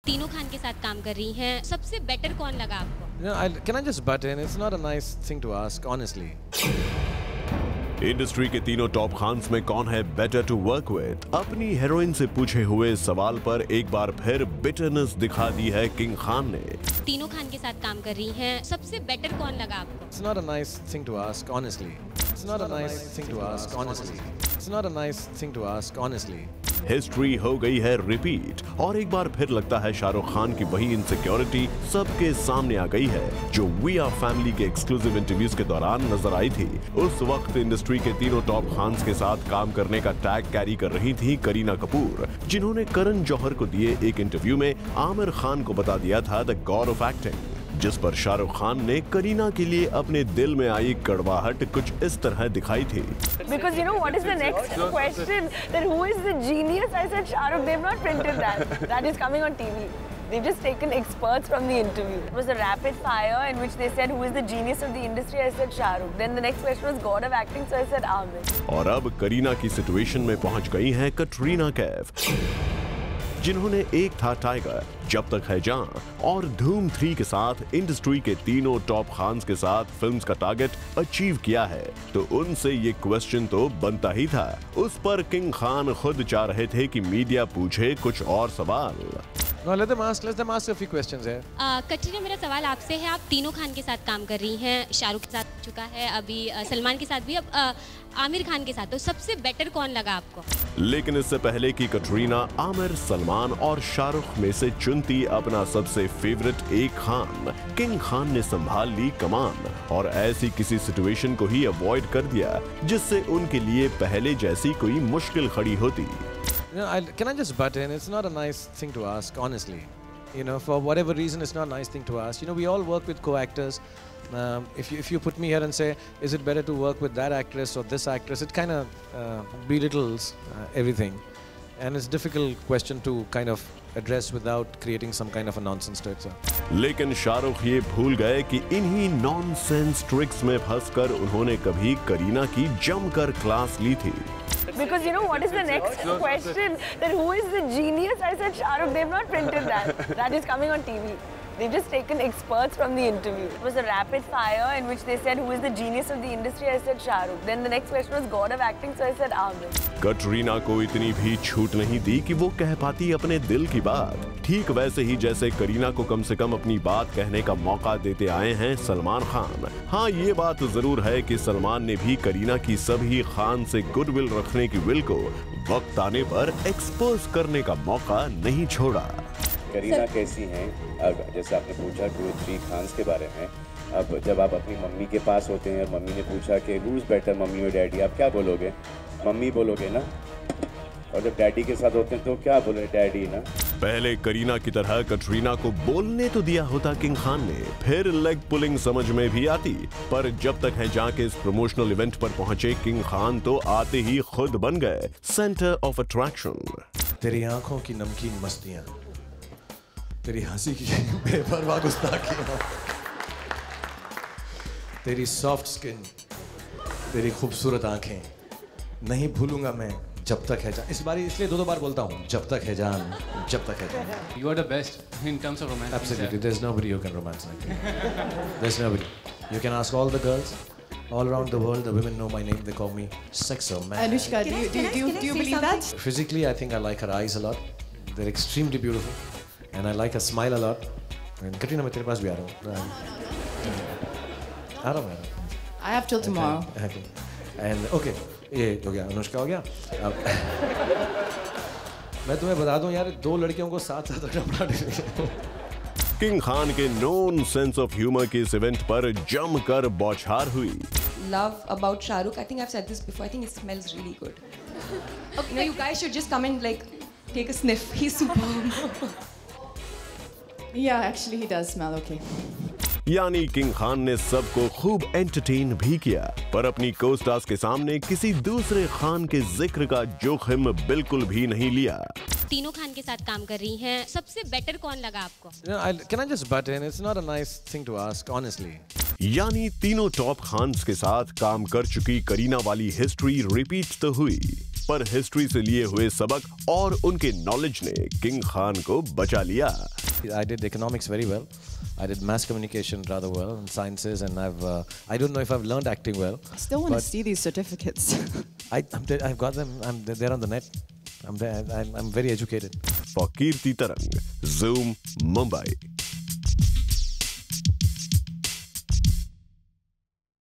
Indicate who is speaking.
Speaker 1: तीनों खान के साथ काम कर रही हैं, सबसे बेटर कौन लगा आपको?
Speaker 2: Can I just butt in? It's not a nice thing to ask, honestly.
Speaker 3: Industry के तीनों टॉप खान्स में कौन है बेटर टू वर्क विद? अपनी हीरोइन से पूछे हुए सवाल पर एक बार फिर बिटरनेस दिखा दी है किंग खान ने।
Speaker 1: तीनों खान के साथ काम कर रही हैं, सबसे बेटर कौन लगा आपको?
Speaker 2: It's not a nice thing to ask, honestly. It's not a nice thing to ask, honestly. It's not a nice thing to ask, honestly.
Speaker 3: History हो गई है रिपीट और एक बार फिर लगता है शाहरुख खान की वही इनसिक्योरिटी सबके सामने आ गई है जो वी आर फैमिली के एक्सक्लूसिव इंटरव्यूज के दौरान नजर आई थी। उस वक्त इंडस्ट्री के तीनों टॉप खान्स के साथ काम करने का टैग कैरी कर रही थी करीना कपूर, जिन्होंने करण जौहर को दिए एक इंटरव्यू में आमिर खान को बता दिया था द गॉड ऑफ एक्टिंग, जिस पर शाहरुख खान ने करीना के लिए अपने दिल में आई कड़वाहट कुछ इस तरह दिखाई थी।
Speaker 4: Because you know what is the next question? That who is the genius? I said Shahrukh. They've not printed that. That is coming on TV. They've just taken experts from the interview. It was a rapid fire in which they said who is the genius of the industry? I said Shahrukh. Then the next question was God of acting, so I said Amir.
Speaker 3: और अब करीना की situation में पहुंच गई हैं कटरीना कैफ, जिन्होंने एक था टाइगर, जब तक है जान और धूम 3 के साथ इंडस्ट्री के तीनों टॉप खान्स के साथ फिल्म्स का टारगेट अचीव किया है, तो उनसे ये क्वेश्चन तो बनता ही था। उस पर किंग खान खुद चाह रहे थे कि मीडिया पूछे कुछ और सवाल।
Speaker 2: No, let them ask a few questions here.
Speaker 1: Katrina, मेरा सवाल आपसे है, आप तीनों खान के साथ काम कर रही हैं, शाहरुख के साथ चुका है, अभी सलमान के साथ भी, अब आमिर खान के साथ, तो सबसे बेटर कौन लगा आपको?
Speaker 3: लेकिन इससे पहले कि कटरीना आमिर, सलमान और शाहरुख में से चुनती अपना सबसे फेवरेट एक खान, किंग खान ने संभाल ली कमान और ऐसी किसी सिचुएशन को ही अवॉइड कर दिया जिससे उनके लिए पहले जैसी कोई मुश्किल खड़ी होती।
Speaker 2: Can I just butt in? It's not a nice thing to ask, honestly. You know, for whatever reason, it's not a nice thing to ask. You know, we all work with co-actors. If you put me here and say, is it better to work with that actress or this actress? It kind of belittles everything. And it's a difficult question to kind of address without creating some kind of a nonsense to it. So.
Speaker 3: लेकिन शाहरुख ये भूल गए कि इन्हीं nonsense tricks में फंसकर उन्होंने कभी करीना की जमकर क्लास ली थी।
Speaker 4: Because you know what is the next question? That who is the genius? I said Shahrukh. They've not printed that. That is coming on TV. They've just taken experts from the interview. It was a rapid fire in which they said who is the genius of the industry? I said Shahrukh. Then the next question was God of acting, so I said Amir.
Speaker 3: Katrina को इतनी भी छूट नहीं दी कि वो कह पाती अपने दिल की बात, ठीक वैसे ही जैसे करीना को कम से कम अपनी बात कहने का मौका देते आए हैं सलमान खान। हाँ, ये बात जरूर है कि सलमान ने भी करीना की सभी खान से गुडविल रखने की विल को वक्त आने पर एक्सपोज करने का मौका नहीं छोड़ा।
Speaker 5: करीना कैसी हैं? अब जैसे आपने पूछा कि वो 3 खान्स के बारे में, अब जब आप अपनी मम्मी के पास होते हैं और मम्मी ने पूछा कि हु इज़ बेटर, मम्मी और डैडी, आप क्या बोलोगे? मम्मी बोलोगे ना? और जब डैडी के साथ होते हैं तो क्या बोले? डैडी ना।
Speaker 3: पहले करीना की तरह कटरीना को बोलने तो दिया होता किंग खान ने, फिर लेग पुलिंग समझ में भी आती, पर जब तक है जाके इस प्रमोशनल इवेंट पर पहुंचे किंग खान तो आते ही खुद बन गए सेंटर ऑफ अट्रैक्शन।
Speaker 2: तेरी आंखों की नमकीन मस्तियां, तेरी हंसी की बेपरवाह गुस्ताखियां, तेरी सॉफ्ट स्किन, तेरी खूबसूरत आंखें, नहीं भूलूंगा मैं जब तक है जान। इस बार इसलिए 2 बार बोलता हूँ, जब तक है जान, जब तक है जान।
Speaker 6: You are the best in terms of romance.
Speaker 2: Absolutely, there's nobody who can romance like me. There's nobody. You can ask all the girls, all around the world. The women know my name. They call me Sexo Man.
Speaker 7: Anushka, do you believe that?
Speaker 2: Physically, I think I like her eyes a lot. They're extremely beautiful, and I like her smile a lot. And Katrina, मैं तेरे पास भी आ रहा हूँ. आ रहा हूँ.
Speaker 7: I have till tomorrow.
Speaker 2: Okay. And okay. ये हो गया, अनुष्का हो गया। अब मैं तुम्हें बता दूं यार, 2 लड़कियों को साथ रखना बड़ा डिफिकल्ट है।
Speaker 3: किंग खान के नोन सेंस ऑफ ह्यूमर के इस इवेंट पर जमकर बौछार हुई।
Speaker 8: Love about Shahrukh, I think I've said this before, I think it smells really good. Okay, you know, you guys should just come and like take a sniff. He's superb.
Speaker 7: Yeah, actually he does smell okay.
Speaker 3: यानी king Khan ने सबको खूब entertain भी किया, पर अपनी को-स्टार्स के सामने किसी दूसरे खान के जिक्र का जोखिम बिल्कुल भी नहीं लिया।
Speaker 1: तीनों खान के साथ काम कर रही हैं, सबसे बेटर कौन लगा आपको?
Speaker 2: Can I just butt in? It's not a nice thing to ask, honestly.
Speaker 3: यानी तीनों टॉप खान्स के साथ काम कर चुकी करीना वाली हिस्ट्री रिपीट तो हुई, पर हिस्ट्री से लिए हुए सबक और उनके नॉलेज ने किंग खान को बचा लिया।
Speaker 2: I did economics very well. I did mass communication rather well and sciences, and I don't know if I've learned acting well.
Speaker 7: I still want to
Speaker 2: but
Speaker 7: see these certificates.
Speaker 2: I've got them. They're on the net. I'm very educated.
Speaker 3: For Kirti Tarang, Zoom, Mumbai.